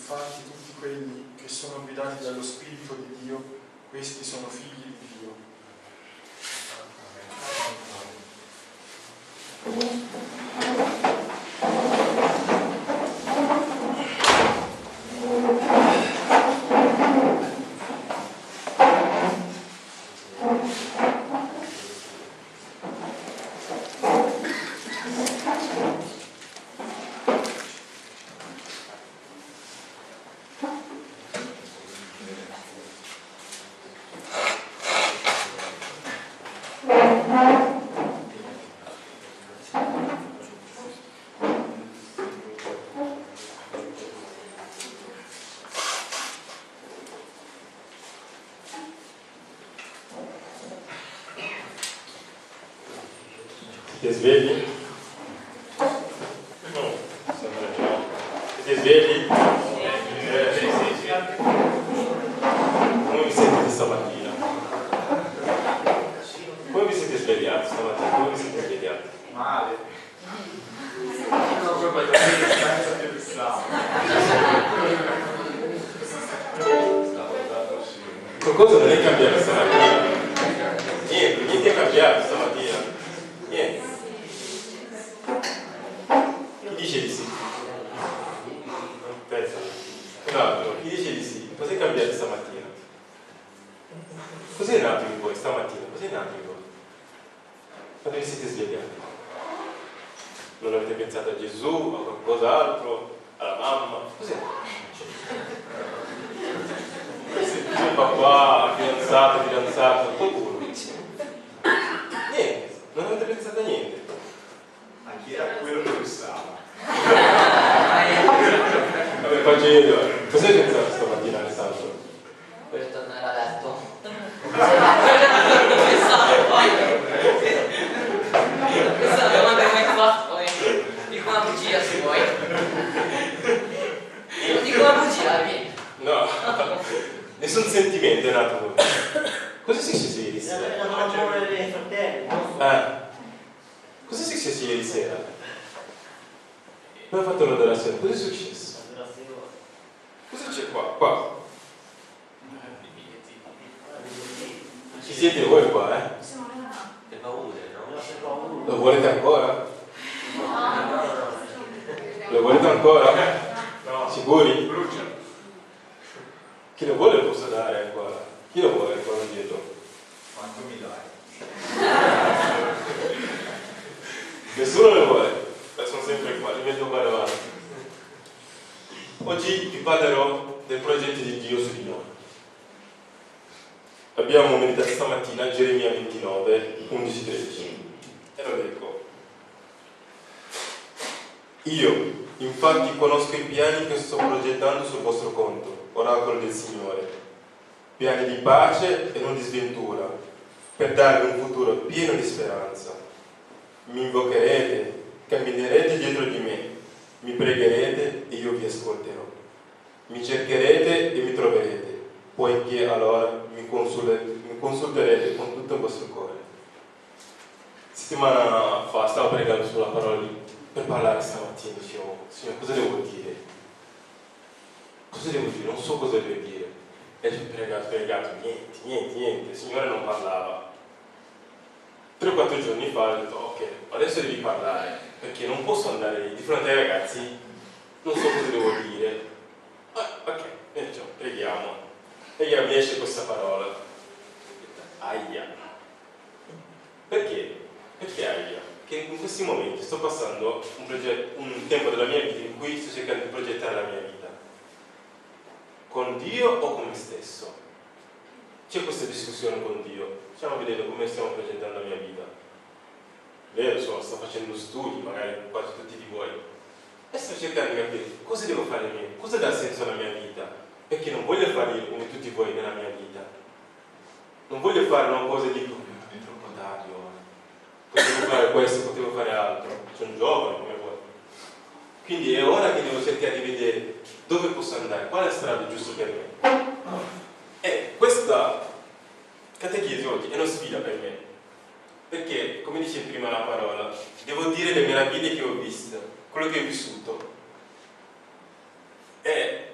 infatti tutti quelli che sono guidati dallo Spirito di Dio, questi sono figli di Dio. Siete svegli? No, sembra di no. Siete svegli? Sì. Come vi sentite stamattina? Come vi siete svegliati stamattina? Come vi siete svegliati? Male. No, poi stanza più strano. Qualcosa non è cambiato stamattina? Niente è cambiato stamattina. Niente. Chi dice di sì? Pensa. Un altro. Chi dice di sì? Cos'è cambiato stamattina? Cos'è nato in voi stamattina? Cos'è nato in voi? Quando vi siete svegliati? Non avete pensato a Gesù, a qualcos'altro, alla mamma? Cos'è? Il papà, fidanzato, qualcuno? Niente, non avete pensato a niente. Anche era quello che pensava. Vabbè, faccio io. Cosa hai pensato stamattina, Alessandro? Per tornare a letto. Questo l'abbiamo anche mai fatto, dico una bugia se vuoi. Dico una bugia, vieni. No, nessun sentimento è nato. Cosa è successo ieri sera? L'amore dei fratelli. Cosa è successo ieri sera? Abbiamo fatto un'adorazione, cosa è successo? Cosa c'è qua? Qua? Ci siete voi qua, eh? Le paure, no? Lo volete ancora? Lo volete ancora? No. Sicuri? Brucia. Chi lo vuole posso dare ancora? Chi lo vuole ancora dietro? Quanto mi dai? Nessuno lo vuole? Beh, sono sempre qua, li metto qua davanti. Oggi vi parlerò del progetto di Dio su di noi. Abbiamo meditato stamattina a Geremia 29, 11-13. E lo leggo. Io, infatti, conosco i piani che sto progettando sul vostro conto, oracolo del Signore. Piani di pace e non di sventura, per darvi un futuro pieno di speranza. Mi invocherete, camminerete dietro di me, mi pregherete e io vi ascolterò. Mi cercherete e mi troverete, poiché allora mi consulterete con tutto il vostro cuore. Settimana fa stavo pregando sulla parola per parlare stamattina, dicevo, Signore, cosa devo dire? Cosa devo dire? Non so cosa devo dire. E ci ho pregato, niente, il Signore non parlava. 3-4 giorni fa ho detto, ok, adesso devi parlare, perché non posso andare di fronte ai ragazzi, non so cosa devo dire. Ok, preghiamo. E mi esce questa parola. Aia. Perché? Perché aia? Che in questi momenti sto passando un tempo della mia vita in cui sto cercando di progettare la mia vita. Con Dio o con me stesso? C'è questa discussione con Dio. Stiamo vedendo come stiamo progettando la mia vita. Vero, sto facendo studi, magari quasi tutti di voi. E sto cercando di capire cosa devo fare io, cosa dà senso alla mia vita. Perché non voglio fare io come tutti voi nella mia vita. Non voglio fare una cosa e dico, è troppo tardi ora. Potevo fare questo, potevo fare altro. Sono giovane come voi. Quindi è ora che devo cercare di vedere dove posso andare, qual è la strada giusta per me. E questa catechesi oggi è una sfida per me, perché, come dice prima la parola, devo dire le meraviglie che ho visto, quello che ho vissuto. E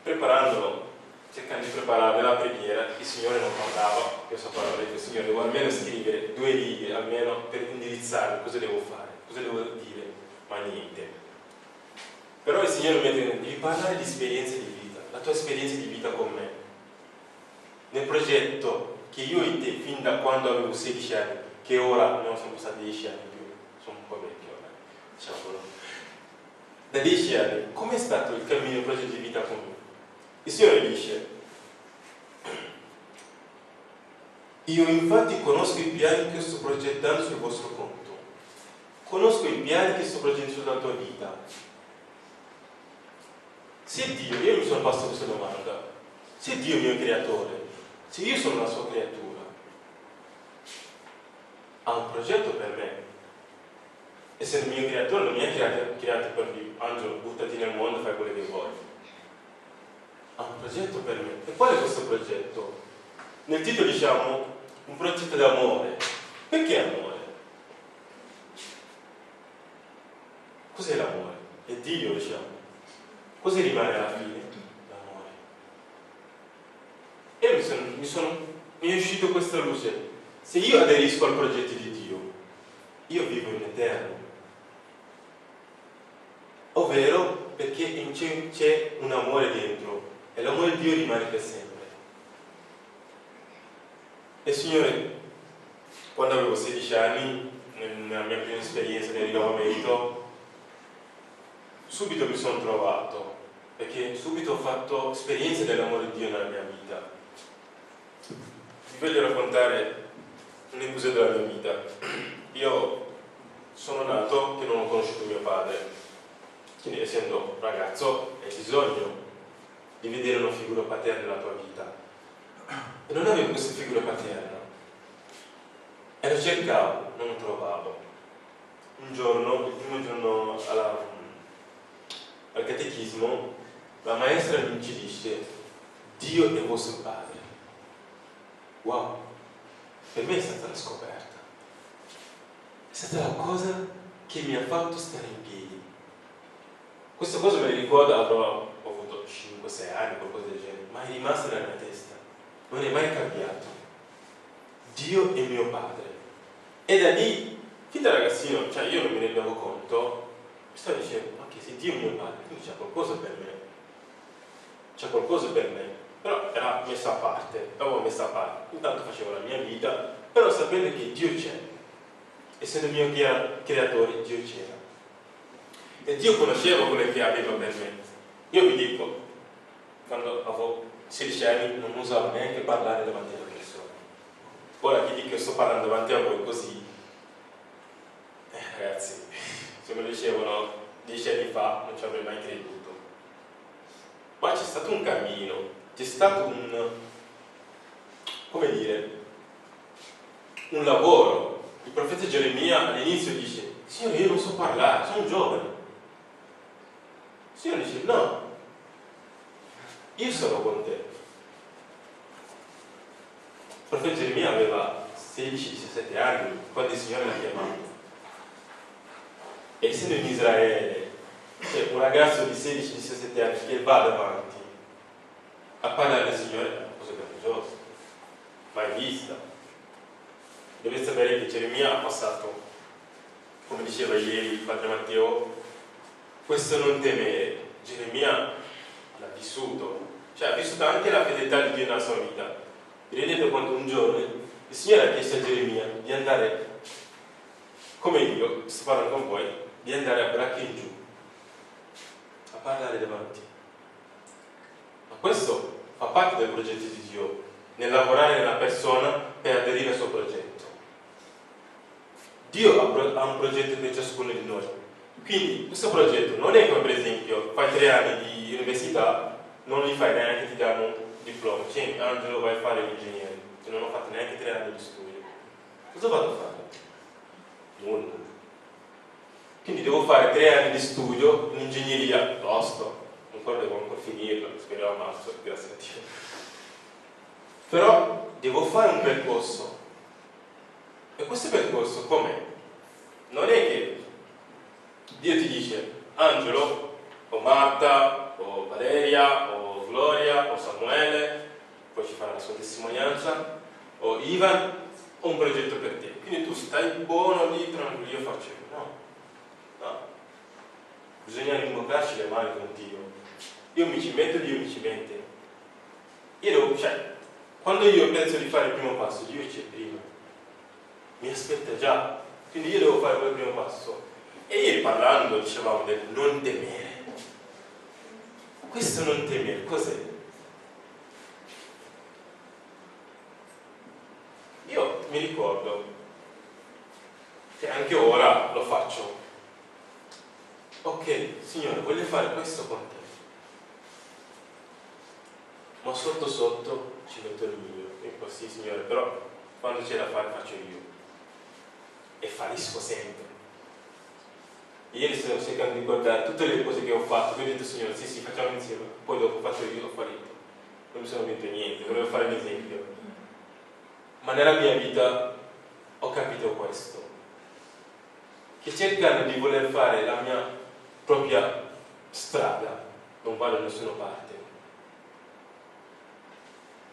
preparandolo, cercando di preparare la preghiera, il Signore non parlava, io so parlare del Signore, devo almeno scrivere 2 righe, almeno per indirizzarmi cosa devo fare, cosa devo dire, ma niente. Però il Signore mi ha detto, devi parlare di esperienze di vita, la tua esperienza di vita con me. Nel progetto che io e te, fin da quando avevo 16 anni, che ora non sono stati 10 anni più, sono un po' vecchio ora, diciamolo. Da 10 anni, com'è stato il cammino, il progetto di vita con me? Il Signore dice, io infatti conosco i piani che sto progettando sul vostro conto, conosco i piani che sto progettando sulla tua vita. Se Dio, io mi sono posto questa domanda, se Dio è il mio creatore, se io sono la sua creatura, ha un progetto per me. Essendo il mio creatore non mi ha creato per dire, Angelo, buttati nel mondo e fai quello che vuoi. Ha un progetto per me. E qual è questo progetto? Nel titolo diciamo un progetto d'amore. Perché amore? Cos'è l'amore? È Dio, diciamo. Cosa rimane alla fine? L'amore. E mi è uscito questa luce. Se io aderisco al progetto di Dio, io vivo in eterno. Ovvero perché c'è un amore dentro e l'amore di Dio rimane per sempre. E Signore, quando avevo 16 anni, nella mia prima esperienza di rinnovamento, subito mi sono trovato, perché subito ho fatto esperienze dell'amore di Dio nella mia vita. Vi voglio raccontare un episodio della mia vita. Io sono nato che non ho conosciuto mio padre, quindi essendo ragazzo hai bisogno di vedere una figura paterna nella tua vita. E non avevo questa figura paterna. E la cercavo, non lo trovavo. Un giorno, il primo giorno al catechismo, la maestra mi ci dice: Dio è vostro padre. Wow, per me è stata la scoperta. È stata la cosa che mi ha fatto stare in piedi. Questa cosa me la ricordo, ho avuto 5-6 anni, qualcosa del genere, ma è rimasta nella mia testa, non è mai cambiato. Dio è mio padre. E da lì, fin da ragazzino, cioè io non me ne rendevo conto, mi stavo dicendo, ma che se Dio è mio padre, quindi c'è qualcosa per me. C'è qualcosa per me. Però era messa a parte, l'avevo messa a parte. Intanto facevo la mia vita, però sapendo che Dio c'è. Essendo il mio creatore, Dio c'era. E Dio conosceva quello che aveva per me. Io vi dico, quando avevo 16 anni non usavo neanche parlare davanti alle persone. Ora che dico che sto parlando davanti a voi così, ragazzi, se me lo dicevano 10 anni fa non ci avrei mai creduto. Ma c'è stato un cammino, c'è stato un lavoro. Il profeta Geremia all'inizio dice: Signore, io non so parlare, sono giovane. Il Signore dice: no, io sono con te. Il profeta Geremia aveva 16-17 anni quando il Signore l'ha chiamato. E essendo in Israele, c'è un ragazzo di 16-17 anni che va davanti a parlare del Signore, è una cosa grandiosa, mai vista. Dovete sapere che Geremia ha passato, come diceva ieri il padre Matteo, questo non temere. Geremia l'ha vissuto, cioè ha vissuto anche la fedeltà di Dio nella sua vita. Vi rendete conto, un giorno il Signore ha chiesto a Geremia di andare, come io sto parlando con voi, di andare a braccia in giù a parlare davanti. Ma questo fa parte del progetto di Dio, nel lavorare nella persona per aderire al suo progetto. Dio ha un progetto per ciascuno di noi. Quindi questo progetto non è come, per esempio, fai 3 anni di università, non li fai neanche, ti danno un diploma. Cioè, Angelo, vai a fare l'ingegnere. Cioè, non ho fatto neanche 3 anni di studio. Cosa vado a fare? Nulla. Quindi devo fare 3 anni di studio in ingegneria, tosto. Ancora devo finirlo, speriamo a marzo, grazie a Dio. Però devo fare un percorso. E questo percorso com'è? Non è che Dio ti dice: Angelo, o Marta, o Valeria, o Gloria, Samuele, poi ci farà la sua testimonianza, o Ivan, ho un progetto per te. Quindi tu stai buono lì, tranquillo, io faccio. No. Bisogna rimboccarci le mani con Dio. Io mi ci metto, Dio mi ci mette. Quando io penso di fare il primo passo, Dio c'è prima. Mi aspetta già. Quindi io devo fare quel primo passo. E ieri parlando dicevamo del non temere. Questo non temere, cos'è? Io mi ricordo che anche ora lo faccio. Ok, Signore, voglio fare questo con te. Ma sotto sotto ci metto il mio. E poi sì, Signore, però quando c'è da fare faccio io. E fallisco sempre. Ieri sto cercando di ricordare tutte le cose che ho fatto. Poi ho detto, Signore, sì, facciamo insieme. Poi dopo faccio io, ho fallito. Non mi sono vinto niente, volevo fare un esempio. Ma nella mia vita ho capito questo. Che cercando di voler fare la mia propria strada non vado da nessuna parte.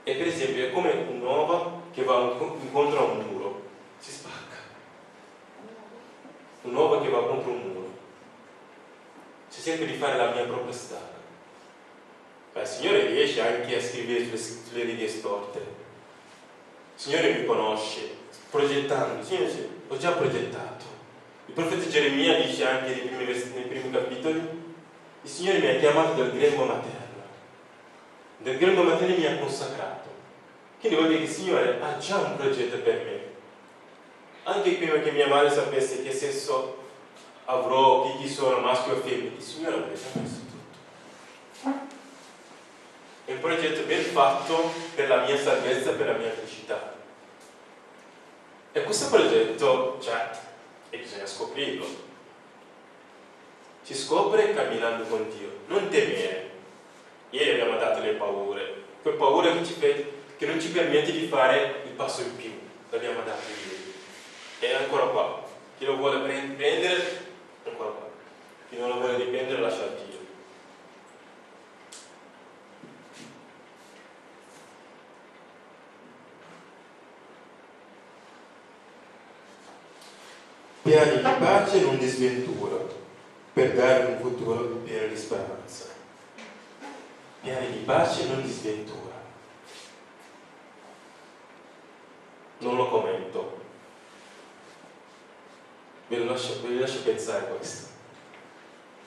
E per esempio è come un'uova che va incontro a un muro, si spacca. Un'uova che va contro un muro. Se cerco di fare la mia propria strada. Ma il Signore riesce anche a scrivere sulle righe storte. Il Signore mi conosce, progettando. Il Signore dice, ho già progettato. Il profeta Geremia dice anche nei primi capitoli, il Signore mi ha chiamato dal grembo materno. Dal grembo materno mi ha consacrato. Quindi vuol dire che il Signore ha già un progetto per me. Anche prima che mia madre sapesse che sesso avrò, chi sono, maschio o femmina, il Signore aveva già messo tutto. È un progetto ben fatto per la mia salvezza, per la mia felicità. E questo progetto, e bisogna scoprirlo. Si scopre camminando con Dio, non temere. Ieri abbiamo dato le paure, quelle paure che non ci permette di fare il passo in più, l'abbiamo dato ieri. E ancora qua, chi lo vuole prendere, ancora qua. Chi non lo vuole riprendere, lascia a Dio. Piani di pace e non di sventura, per dare un futuro pieno di speranza. Piani di pace e non di sventura. Non lo commento. Ve lo lascio pensare questo.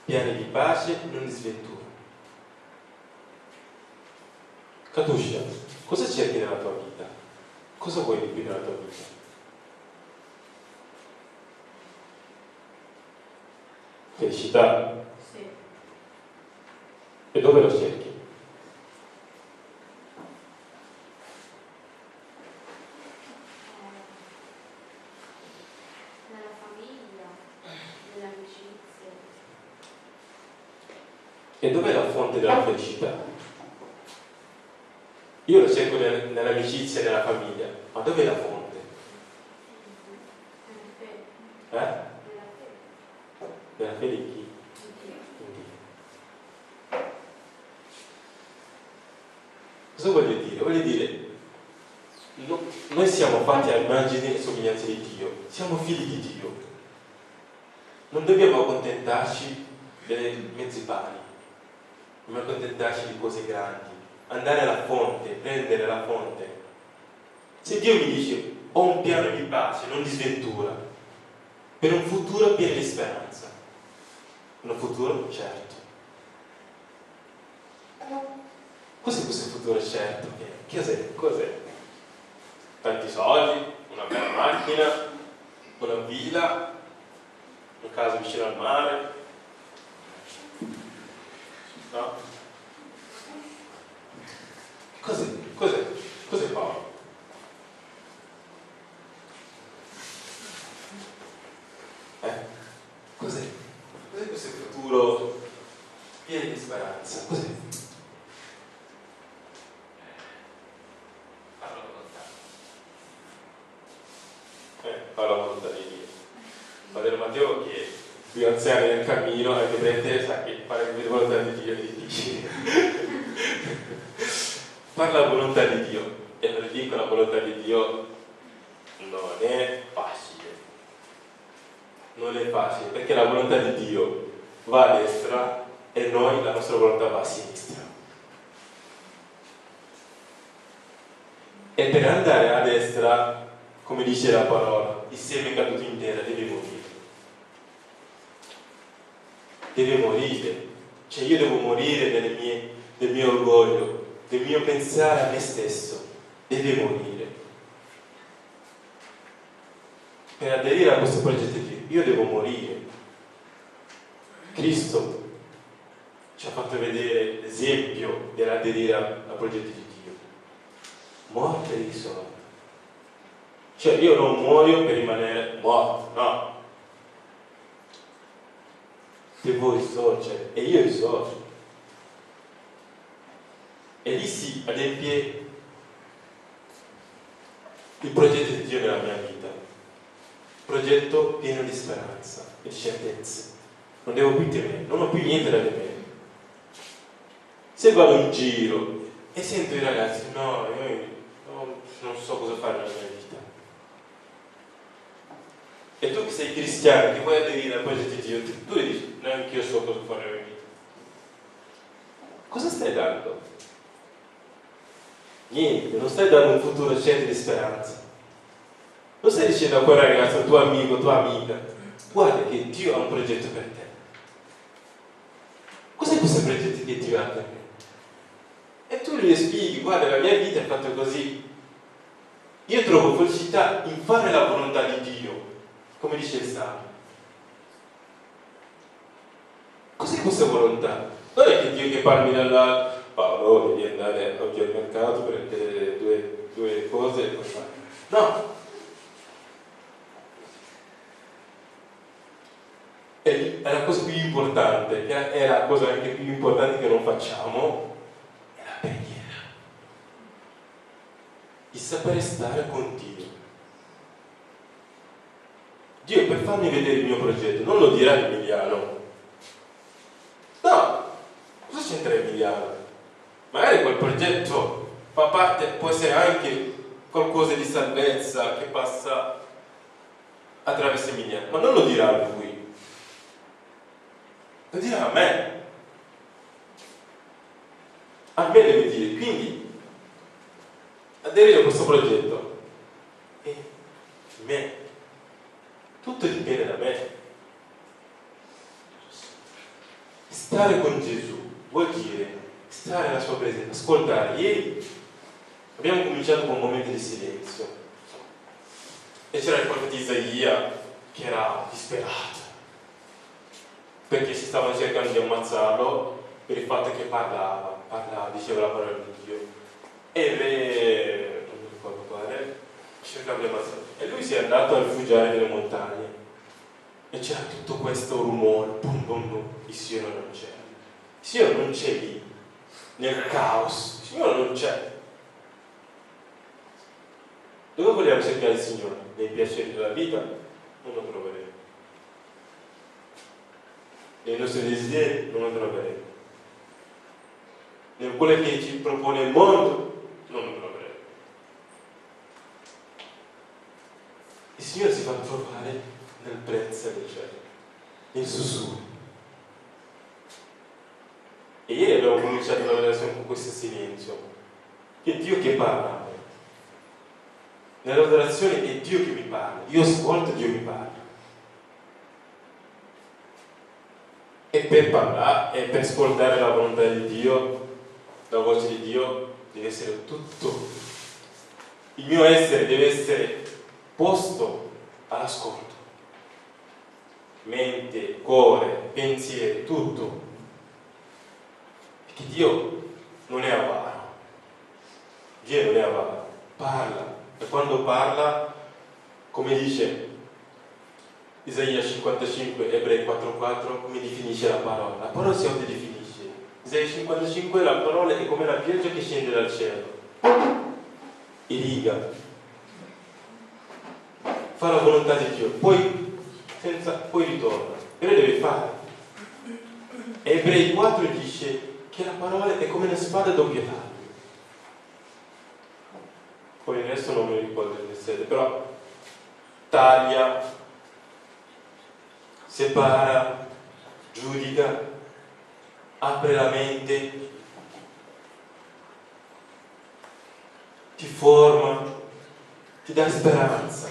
Piani di pace e non di sventura. Katusha, cosa cerchi nella tua vita? Cosa vuoi di più nella tua vita? Felicità? Sì. E dove lo cerchi? Nella famiglia, nelle amicizie. E dov'è la fonte della felicità? Io lo cerco nell'amicizia e nella famiglia, ma dov'è la fonte? Nella fede. Eh? Nella fede. Nella fede di chi? In Dio. Cosa voglio dire? Voglio dire, noi siamo fatti a immagine e somiglianza di Dio, siamo figli di Dio. Non dobbiamo accontentarci delle mezzi pani, dobbiamo accontentarci di cose grandi, andare alla fonte, prendere la fonte. Se Dio mi dice ho un piano di pace, non di sventura, per un futuro pieno di speranza, un futuro certo. Cos'è questo futuro certo? Cos'è? Tanti soldi, una bella macchina, una villa, una casa vicino al mare. No? Cos'è Paolo? Cos'è questo futuro pieno di speranza? Cos'è? Fa la volontà di Dio. Padre Matteo, che è più anziano nel cammino, anche prete, sa che fare la volontà di Dio è difficile. fare la volontà di Dio. E lo dico, la volontà di Dio non è facile. Non è facile, perché la volontà di Dio va a destra e noi, la nostra volontà va a sinistra. E per andare a destra, come dice la parola, il seme caduto in terra deve morire. Deve morire. Cioè io devo morire del mio orgoglio, del mio pensare a me stesso. Deve morire. Per aderire a questo progetto di Dio, io devo morire. Cristo ci ha fatto vedere l'esempio dell'aderire al progetto di Dio. Morte e risorta. Cioè io non muoio per rimanere morto, no. Devo risorgere e io risorgo. E lì si adempie il progetto di Dio nella mia vita. Progetto pieno di speranza e di certezze. Non devo più temere, non ho più niente da temere. Se vado in giro e sento i ragazzi, no, io non so cosa fare nella mia vita. E tu che sei cristiano, che vuoi aderire al progetto di Dio, tu gli dici, neanche io so cosa fare nella mia vita. Cosa stai dando? Niente, non stai dando un futuro certo di speranza. Non stai dicendo a quel ragazzo, tuo amico, tua amica, guarda che Dio ha un progetto per te. Cos'è questo progetto che Dio ha per me? E tu gli spieghi, guarda, la mia vita è fatta così. Io trovo felicità in fare la volontà di Dio, come dice il Salmo. Cos'è questa volontà? Non è che Dio che parli dalla Paolo, devi andare oggi al mercato, prendere due cose e poi fare. No. E la cosa più importante, che è la cosa anche più importante che non facciamo, è la preghiera. Il sapere stare con Dio. Dio, per farmi vedere il mio progetto, non lo dirà Emiliano. No, cosa c'entra Emiliano? Magari quel progetto fa parte, può essere anche qualcosa di salvezza che passa attraverso Emiliano, ma non lo dirà a lui. Lo dirà a me. A me deve dire, quindi aderire a questo progetto è me. Tutto dipende da me. Stare con Gesù vuol dire stare alla sua presenza, ascoltare. Ieri abbiamo cominciato con un momento di silenzio e c'era il profeta Isaia che era disperato perché si stavano cercando di ammazzarlo per il fatto che parlava, diceva la parola di Dio. E il re, non mi ricordo quale, cercava di ammazzarlo. E lui si è andato a rifugiare nelle montagne. E c'era tutto questo rumore, bum bum bum. Il Signore non c'era. Il Signore non c'è lì, nel caos. Il Signore non c'è. Dove vogliamo cercare il Signore? Nei piaceri della vita? Non lo troveremo. Nei nostri desideri? Non lo troveremo. In quello che ci propone il mondo? Non lo troveremo. Il Signore si fa trovare nel prezzo del cielo, nel sussurro. E ieri abbiamo cominciato la relazione con questo silenzio, che è Dio che parla. Nell'adorazione è Dio che mi parla, io ascolto, Dio mi parla. E per parlare e per ascoltare la volontà di Dio, la voce di Dio, deve essere tutto. Il mio essere deve essere posto all'ascolto. Mente, cuore, pensieri, tutto. Perché Dio non è avaro. Dio non è avaro. Parla. E quando parla, come dice Isaia 55, Ebrei 4:4, come definisce la parola? La parola si autodefinisce. Isaia 55, la parola è come la pioggia che scende dal cielo. Irriga. Fa la volontà di Dio, poi ritorna. Però deve fare. Ebrei 4 dice che la parola è come una spada a doppio taglio. poi il resto non mi ricordo il versetto, però taglia, separa, giudica, apre la mente, ti forma, ti dà speranza.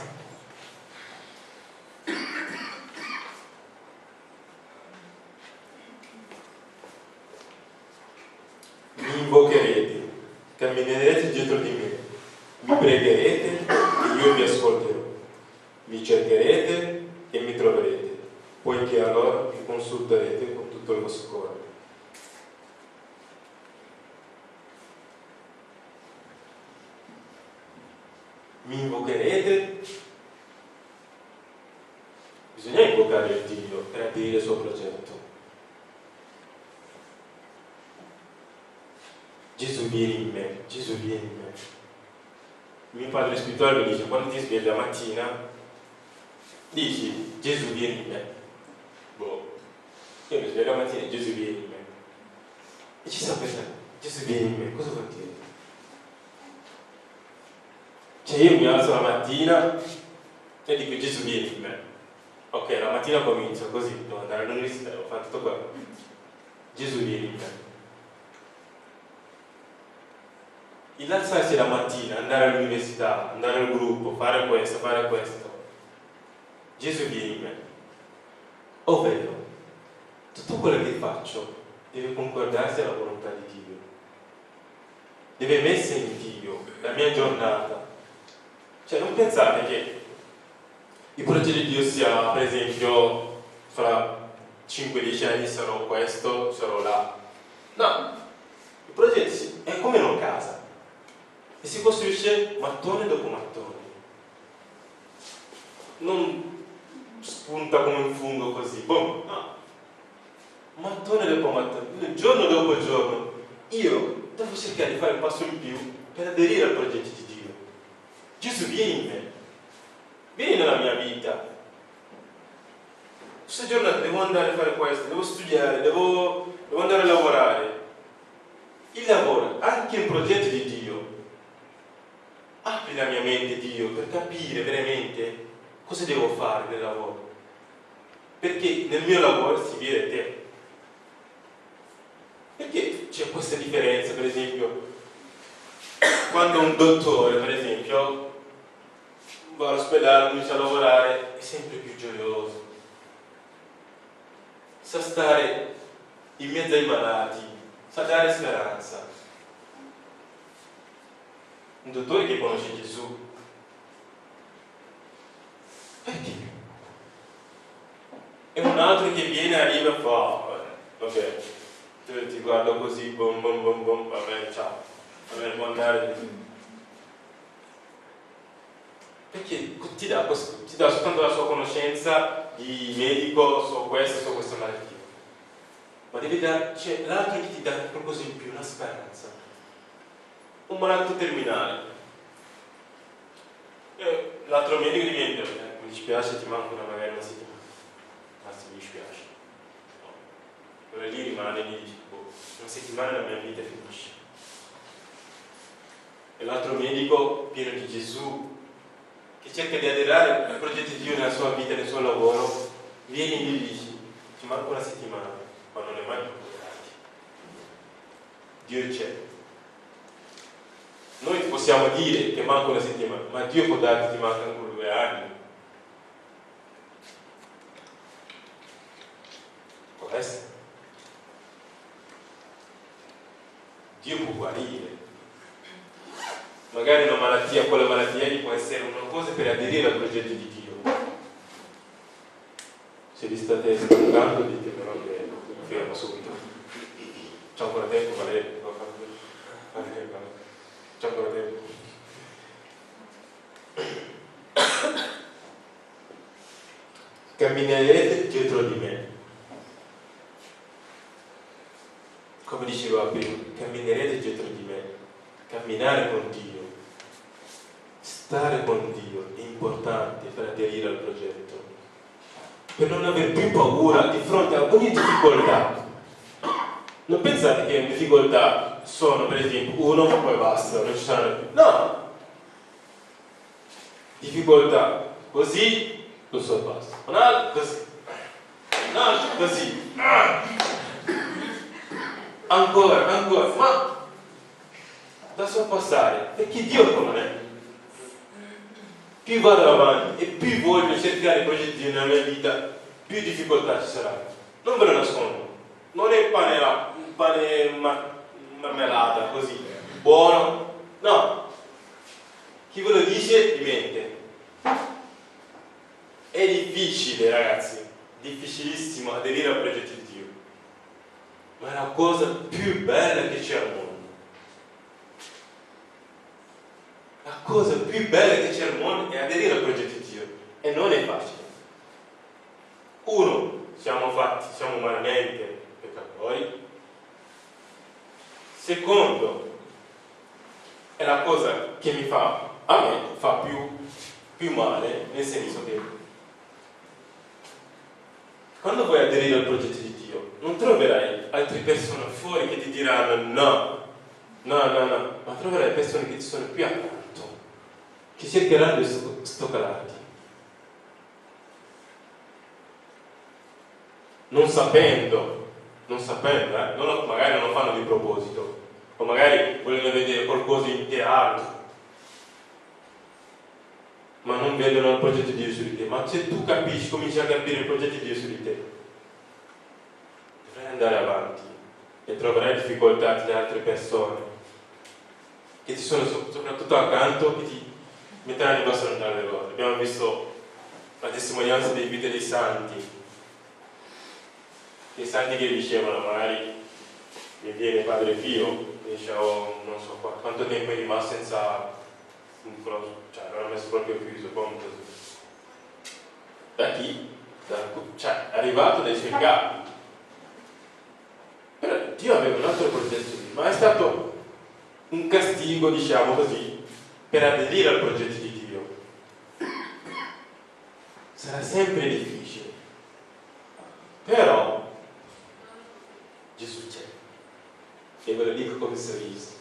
Mi invocherete, camminerete dietro di me, mi pregherete e io vi ascolterò, mi cercherete e mi troverete, poiché allora mi consulterete con tutto il vostro cuore. Mi invocherete, bisogna invocare il Dio per aderire al suo progetto. Gesù vieni in me, Gesù vieni in me. Mio padre spirituale mi dice, quando ti svegli la mattina, dici Gesù vieni in me. Boh, io mi sveglio la mattina e Gesù vieni in me. E ci sta pensando, Gesù vieni in me, cosa vuol dire? Cioè io mi alzo la mattina e dico Gesù vieni in me. Ok, la mattina comincio così, devo andare all'università, devo fare tutto quello. Gesù vieni in me. Il alzarsi la mattina, andare all'università, andare al gruppo, fare questo, fare questo. Gesù vieni in me. Ovvero, tutto quello che faccio deve concordarsi alla volontà di Dio. Deve essere in Dio, la mia giornata. Cioè non pensate che il progetto di Dio sia, per esempio, fra 5-10 anni sarò questo, sarò là. No, il progetto è come una casa. E si costruisce mattone dopo mattone. Non spunta come un fungo così, boom, no. Mattone dopo mattone, giorno dopo giorno, io devo cercare di fare un passo in più per aderire al progetto di Dio. Gesù vieni in me, vieni nella mia vita. Questa giornata devo andare a fare questo, devo studiare, devo andare a lavorare. Il lavoro, anche un progetto di Dio. Apri la mia mente, Dio, per capire veramente cosa devo fare nel lavoro. Perché nel mio lavoro si vede te. Perché c'è questa differenza, per esempio, quando un dottore, per esempio, va all'ospedale, comincia a lavorare, è sempre più gioioso. Sa stare in mezzo ai malati, sa dare speranza. Un dottore che conosce Gesù. Perché? E un altro che viene, arriva e fa, vabbè, ti guardo così, bom bom bom bom, vabbè, ciao, vabbè, può andare. Perché ti dà soltanto la sua conoscenza di medico, su questa malattia. Ma devi dare, c'è l'altro che ti dà qualcosa in più, una speranza. Un malato terminale. L'altro medico gli viene, mi dispiace, ti manca magari una settimana. Anzi, mi dispiace. No. Quello lì rimane e gli dice, una settimana la mia vita finisce. E l'altro medico, pieno di Gesù, che cerca di aderare al progetto di Dio nella sua vita, nel suo lavoro, viene e gli dice, ci manca una settimana, ma non è mai troppo tardi. Dio c'è. Noi possiamo dire che manca una settimana, ma Dio può darti ti mancano ancora 2 anni. Può essere. Dio può guarire. Magari una malattia, quella malattia gli può essere una cosa per aderire al progetto di Dio. Se vi state stancando dite però che fermo subito. C'è ancora tempo, Valerio. C'è ancora tempo. Camminerete dietro di me. Come diceva prima, camminerete dietro di me. Camminare con Dio, stare con Dio è importante per aderire al progetto. Per non avere più paura di fronte a ogni difficoltà. Non pensate che le difficoltà sono per esempio uno, poi basta, non ci saranno più. No! difficoltà, così lo sorpasso, un altro così, un altro così, ancora, ma da sorpassare, perché Dio come me. Più vado avanti e più voglio cercare i progetti nella mia vita, più difficoltà ci saranno. Non ve lo nascondo, non è pane marmellata così, buono, no. Chi ve lo dice, mente. È difficile, ragazzi, difficilissimo aderire al progetto di Dio, ma è la cosa più bella che c'è al mondo. La cosa più bella che c'è al mondo è aderire al progetto di Dio, e non è facile. Uno, siamo umanamente peccatori. Secondo, è la cosa che a me fa più male, nel senso che quando vuoi aderire al progetto di Dio non troverai altre persone fuori che ti diranno no, ma troverai persone che ti sono più accanto, che cercheranno di stoccarti, non sapendo, magari non lo fanno di proposito, o magari vogliono vedere qualcosa in te altro, ma non vedono il progetto di Dio su di te. Ma se tu capisci, cominci a capire il progetto di Dio su di te, dovrai andare avanti e troverai difficoltà dalle altre persone che ti sono soprattutto accanto, che ti metteranno in basso dalle loro. Abbiamo visto la testimonianza delle vite dei santi, i santi che dicevano, magari mi viene Padre Pio, dicevo non so quanto tempo è rimasto senza cioè non ha messo proprio chiuso, da chi? Cioè è arrivato dai suoi capi, però Dio aveva un altro progetto, ma è stato un castigo, diciamo così, per aderire al progetto di Dio. Sarà sempre difficile, però Gesù c'è, e ve lo dico come sorriso.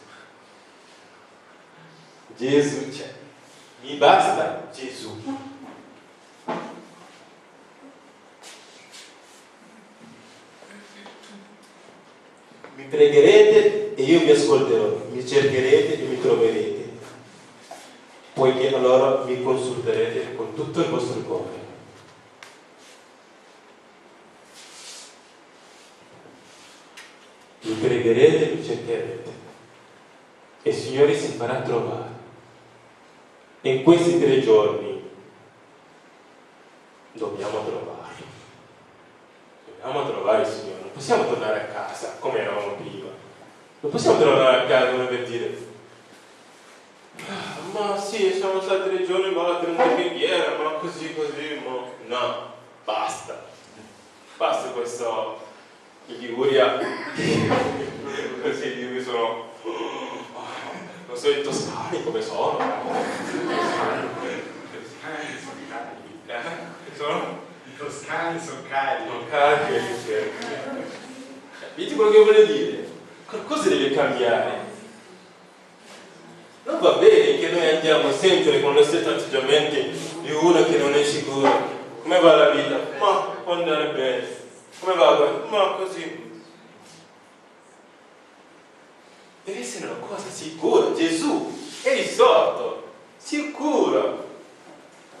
Gesù c'è, mi basta Gesù. Mi pregherete e io vi ascolterò, mi cercherete e mi troverete, poiché allora mi consulterete con tutto il vostro cuore. Mi pregherete e mi cercherete, e il Signore si farà trovare. E in questi 3 giorni dobbiamo trovare il Signore. Non possiamo tornare a casa come eravamo prima, non possiamo tornare a casa come per dire ma sì, siamo stati 3 giorni ma la tenuta preghiera, ma così, ma no, basta questo. In Liguria così io sono non so i toscani come sono. I toscani sono carichi. Vedi quello che voglio dire? Qualcosa deve cambiare. Non va bene che noi andiamo sempre con lo stesso atteggiamento di uno che non è sicuro. Come va la vita? Ma può andare bene. Come va? Ma così. Deve essere una cosa sicura. Gesù è risolto, sicuro.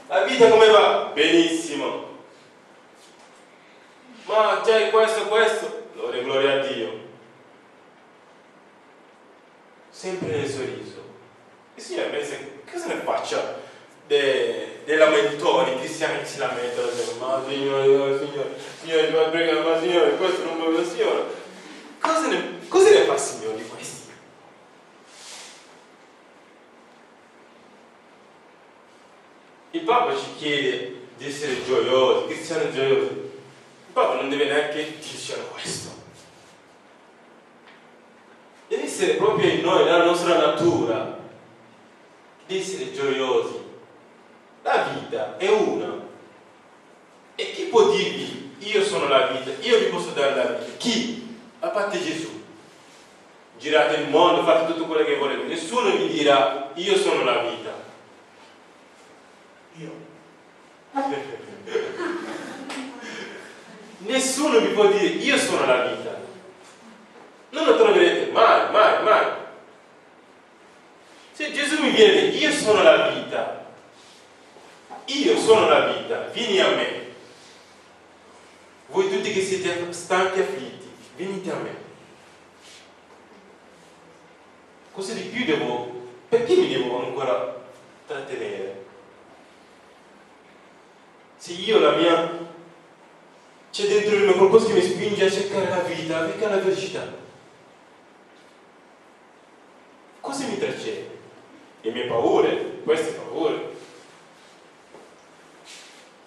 La vita come va? Benissimo. Ma c'è questo, gloria a Dio. Sempre nel sorriso. Il Signore pensa, cosa ne faccia dei lamentoni, cristiani che si lamentano, ma Signore, ma prega, ma Signore, questo non va bene, Signore. Cosa ne fa il Signore di questi? Il Papa ci chiede di essere gioiosi, cristiani gioiosi. Il Papa non deve neanche dirci questo. Deve essere proprio in noi, nella nostra natura, di essere gioiosi. La vita è una. E chi può dirvi, io sono la vita, io vi posso dare la vita? Chi? A parte Gesù. Girate il mondo, fate tutto quello che volete. Nessuno vi dirà, io sono la vita. Nessuno vi può dire io sono la vita. Non lo troverete mai, mai, mai. Se Gesù mi viene, io sono la vita. Io sono la vita, vieni a me. Voi tutti che siete stanchi e afflitti, venite a me. Cosa di più devo? Perché mi devo ancora trattenere? Se io la mia c'è dentro di me qualcosa che mi spinge a cercare la vita, a cercare la felicità. Cosa mi trattiene? Le mie paure, queste paure.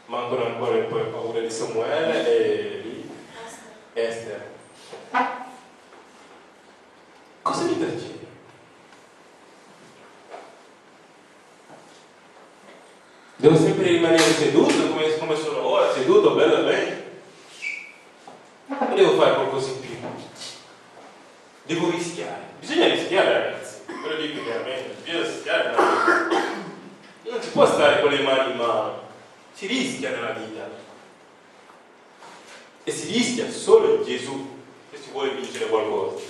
Mancano ancora poi paure di Samuele e di Esther. Cosa mi trattiene? Devo sempre rimanere seduto come sono ora, seduto, bello, bene. O devo fare qualcosa in più? Devo rischiare. Bisogna rischiare, ragazzi. Ve lo dico chiaramente, bisogna rischiare. Non si può stare con le mani in mano. Si rischia nella vita. E si rischia solo in Gesù se si vuole vincere qualcosa.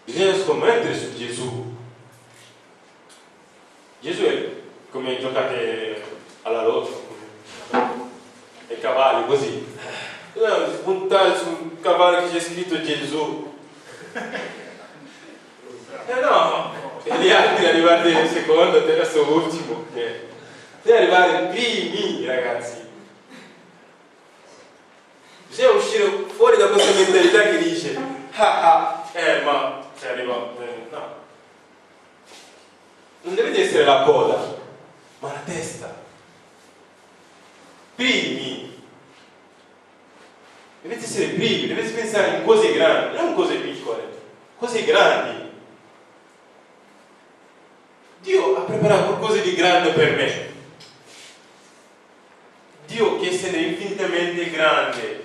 Bisogna scommettere su Gesù. Gesù è come giocate alla lotto, ai cavalli, così. Bisogna puntare sul cavallo che c'è scritto Gesù. No, e gli altri arrivati secondo, terzo, ultimo. Bisogna arrivare primi, ragazzi. Bisogna uscire fuori da questa mentalità che dice ma se arriva, no. Non deve essere la coda, ma la testa. Primi. Dovete essere primi, dovete pensare in cose grandi, non cose piccole, cose grandi. Dio ha preparato qualcosa di grande per me. Dio che essere infinitamente grande,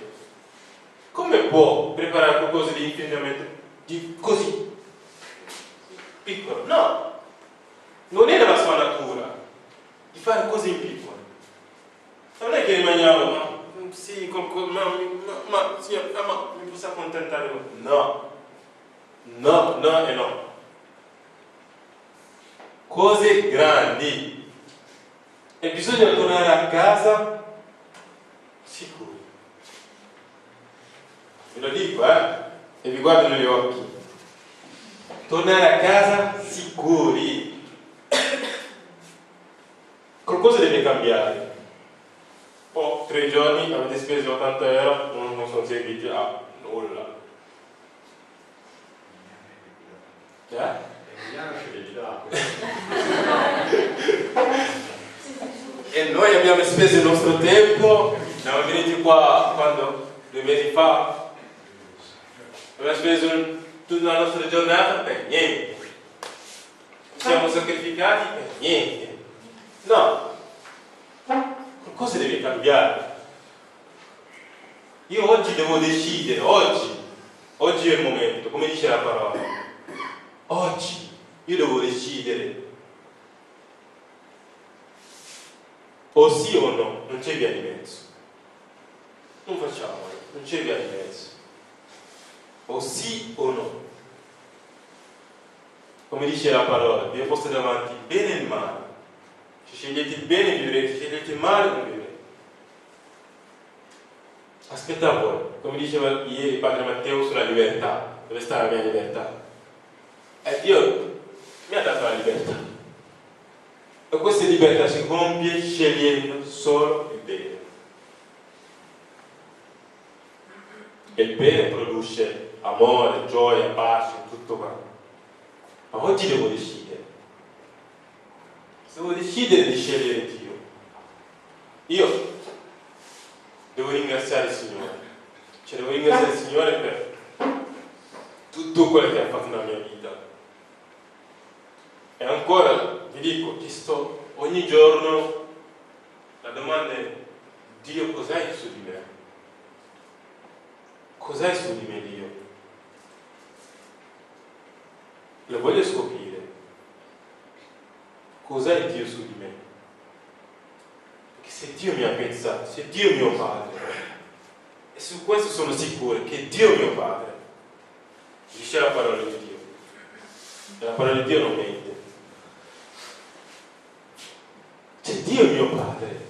come può preparare qualcosa di infinitamente così piccolo? No, non è nella sua natura di fare cose in piccolo. Non è che rimaniamo, sì, ma mi posso accontentare? No, no e no. Cose grandi. E bisogna tornare a casa sicuri. Ve lo dico, e vi guardo negli occhi. Tornare a casa sicuri. Qualcosa deve cambiare. 3 giorni avete speso 80 euro, non sono serviti a nulla. E noi abbiamo speso il nostro tempo, siamo venuti qua quando 2 mesi fa, abbiamo speso tutta la nostra giornata per niente, ci siamo sacrificati per niente. No, qualcosa deve cambiare. Io oggi devo decidere, oggi è il momento, come dice la parola. Oggi io devo decidere o sì o no, non c'è via di mezzo. Non facciamolo, non c'è via di mezzo. O sì o no. Come dice la parola, vi ho posto davanti il bene e il male. Se scegliete il bene vivrete, se scegliete il male non vivrete. Aspetta a voi, come diceva ieri Padre Matteo sulla libertà. Dove sta la mia libertà? Dio mi ha dato la libertà. E questa libertà si compie scegliendo solo il bene. E il bene produce amore, gioia, pace, tutto quanto. Ma oggi devo decidere. Devo decidere di scegliere Dio. Io devo ringraziare il Signore. Devo ringraziare il Signore per tutto quello che ha fatto nella mia vita. E ancora vi dico che sto ogni giorno, la domanda è: Dio, cos'hai su di me? Cos'hai su di me, Dio? Lo voglio scoprire. Cos'hai Dio su di me? c'è Dio mio Padre. E su questo sono sicuro che Dio mio Padre dice la parola di Dio. E la parola di Dio non mente. C'è Dio mio Padre.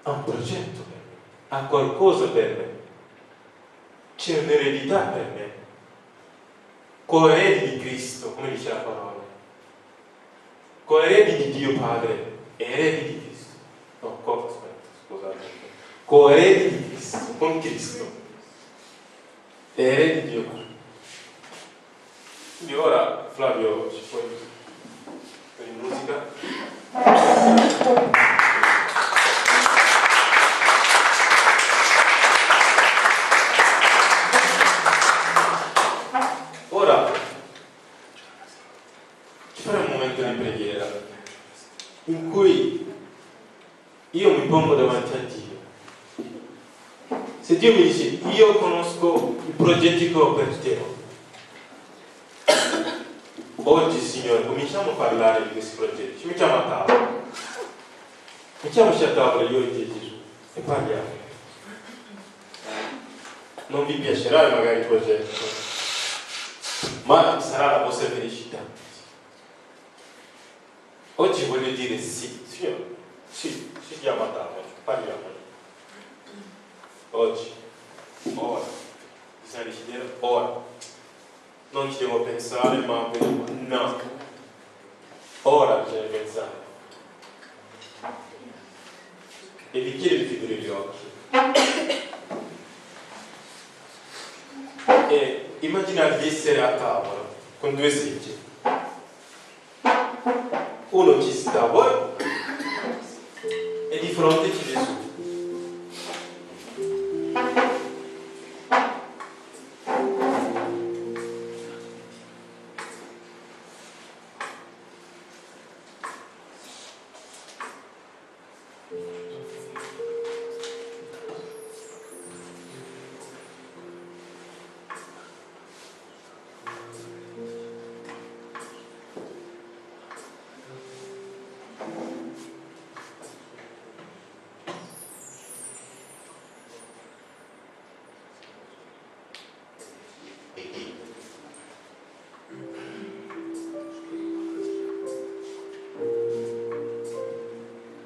Ha un progetto per me, ha qualcosa per me, c'è un'eredità per me, coeredi di Cristo, come dice la parola, coeredi di Dio Padre, eredi di Cristo, scusate, coeredi di Cristo, con Cristo, eredi di Dio Padre. Quindi ora Flavio ci puoi per in musica. Ora ci faremo un momento di preghiera in cui io mi pongo davanti a Dio. Se Dio mi dice io conosco i progetti che ho per te, oggi Signore cominciamo a parlare di questi progetti, ci mettiamo a tavola, mettiamoci a tavola io e te Gesù e parliamo. Non vi piacerà magari il progetto, ma sarà la vostra felicità. Oggi voglio dire sì, Signore, sì, ci stiamo a tavola, parliamo. Oggi, ora, bisogna decidere ora. Non ci devo pensare, ma no. Ora bisogna pensare. E vi chiedo di chiudere gli occhi. E immaginate di essere a tavola con due seggi. Uno ci sta a voi e di fronte c'è Gesù.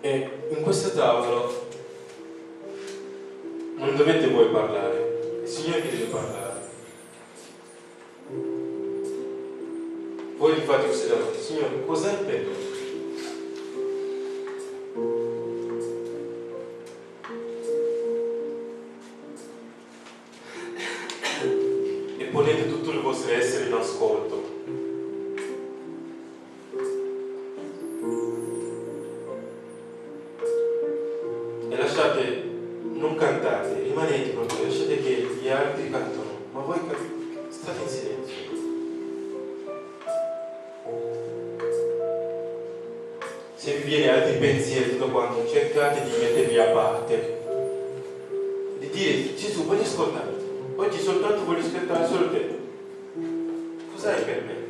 E in questo tavolo non dovete voi parlare, il Signore vi deve parlare. Voi gli fate queste domande: Signore, cos'hai per me? E ponete tutto il vostro essere in ascolto. Non cantate, rimanete proprio, lasciate che gli altri cantano, ma voi state in silenzio. Se vi viene altri pensieri, tutto quanto, cercate di mettervi a parte, di dire: Gesù, voglio ascoltarti, oggi soltanto voglio ascoltare solo te. Cos'hai per me?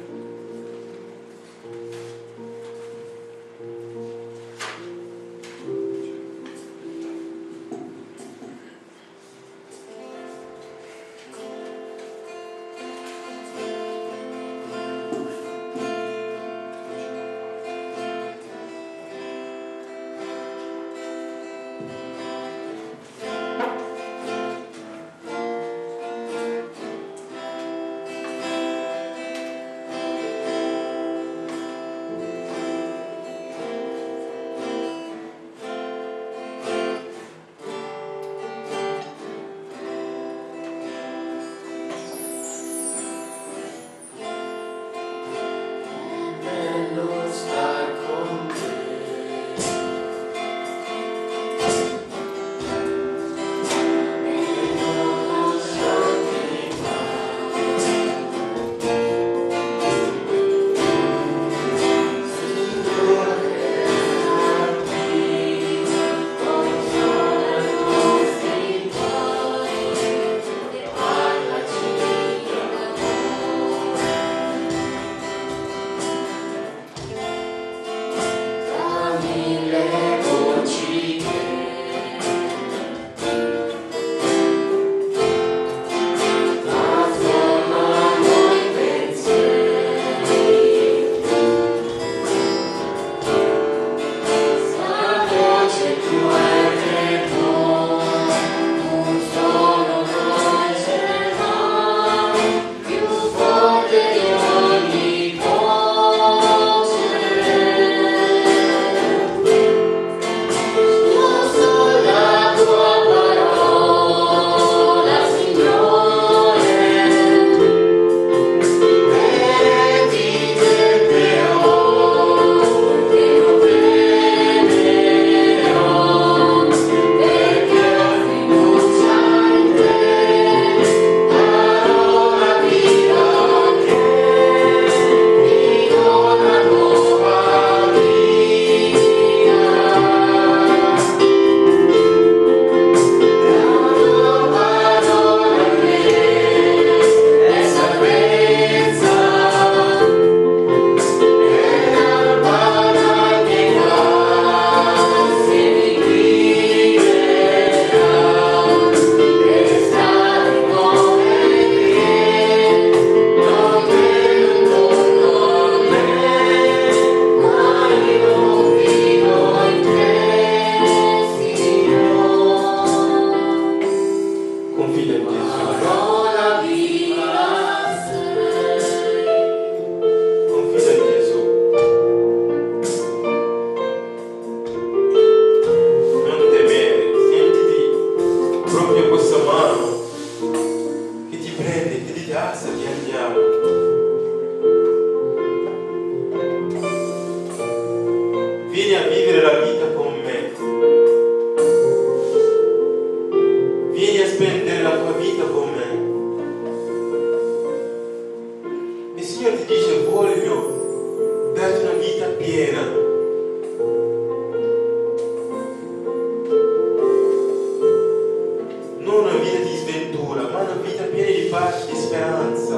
baci di speranza.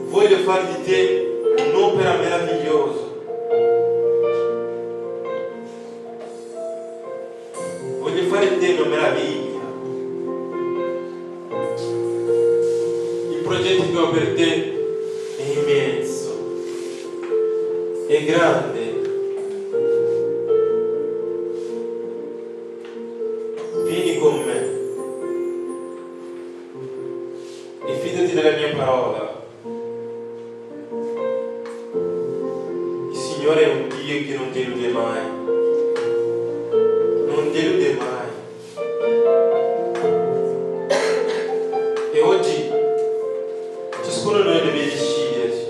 Voglio fare di te un'opera meravigliosa. Voglio fare di te una meraviglia. Il progetto che ho per te è immenso, è grande. Vieni con me e fidati della mia parola. Il Signore è un Dio che non delude mai, non delude mai. E oggi ciascuno di noi deve decidersi,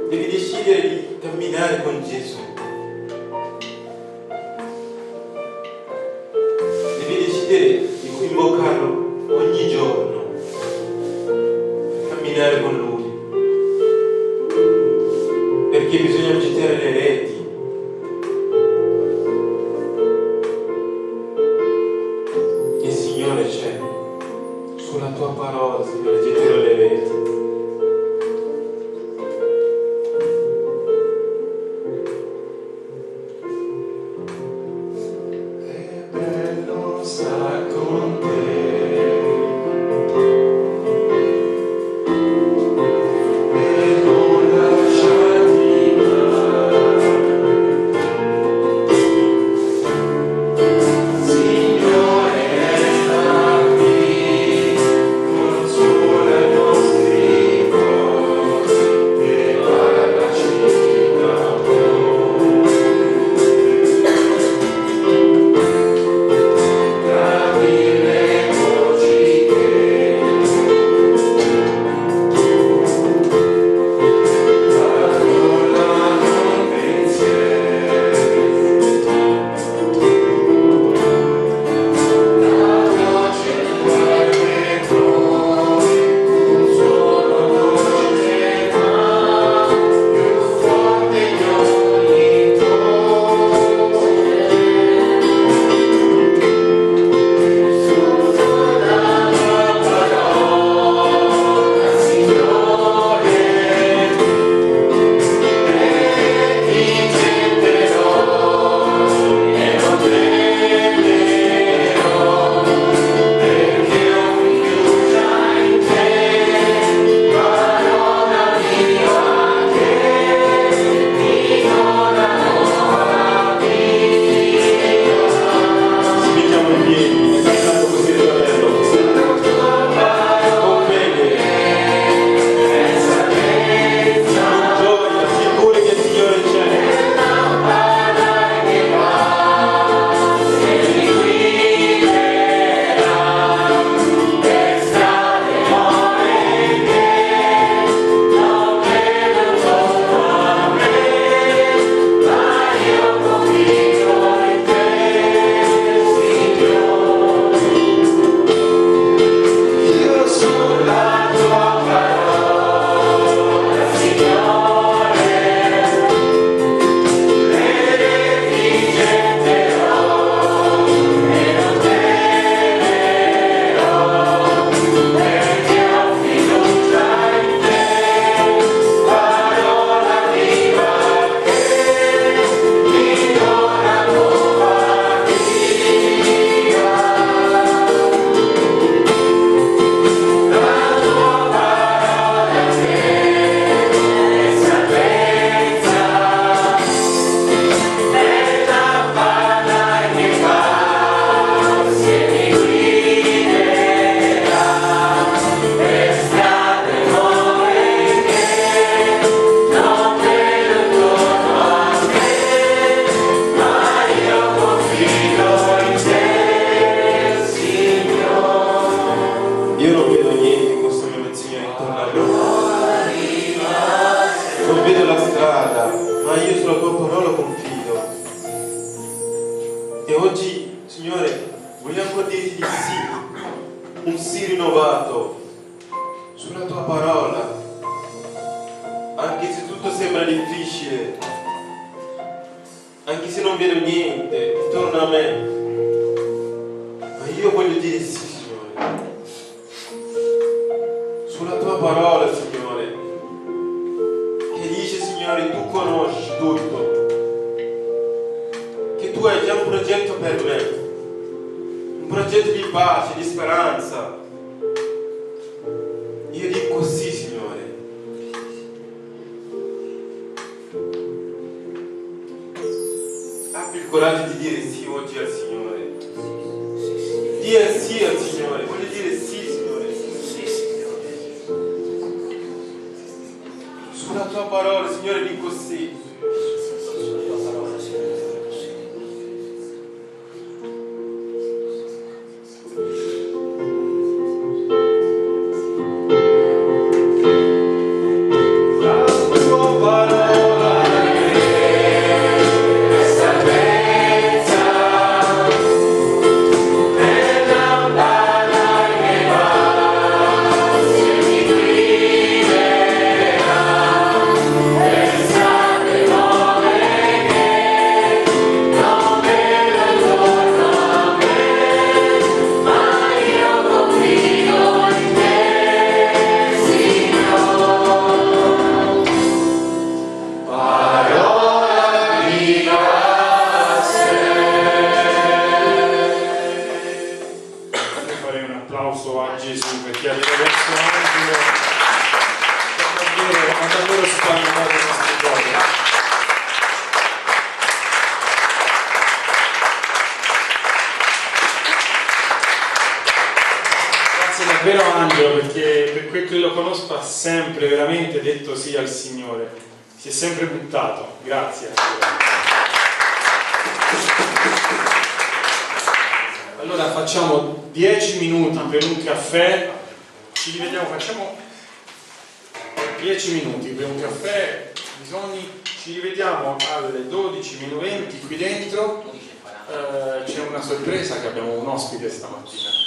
devi decidere di camminare con Gesù. Di invocarlo ogni giorno, camminare con Lui, perché bisogna gettare le reti. Il Signore c'è, sulla tua parola, Signore, getterò le reti. E oggi, Signore, vogliamo dirti di sì, un sì rinnovato sulla tua parola, anche se tutto sembra difficile, anche se non vedo niente intorno a me, ma io voglio dire sì, Signore, sulla tua parola, Signore, che dice, Signore, tu conosci tutto, che tu hai già un progetto per me, un progetto di pace, di speranza. Io dico sì, Signore. Abbi il coraggio di dire sì oggi al Signore. Dire sì al Signore. Voglio dire sì, Signore. Sulla tua parola, Signore, dico sì. Davvero Angelo, perché per quel che lo conosco ha sempre veramente detto sì al Signore, si è sempre buttato. Grazie. Allora facciamo 10 minuti per un caffè, ci rivediamo, facciamo 10 minuti per un caffè, ci rivediamo alle 12:20 qui dentro. C'è una sorpresa, che abbiamo un ospite stamattina.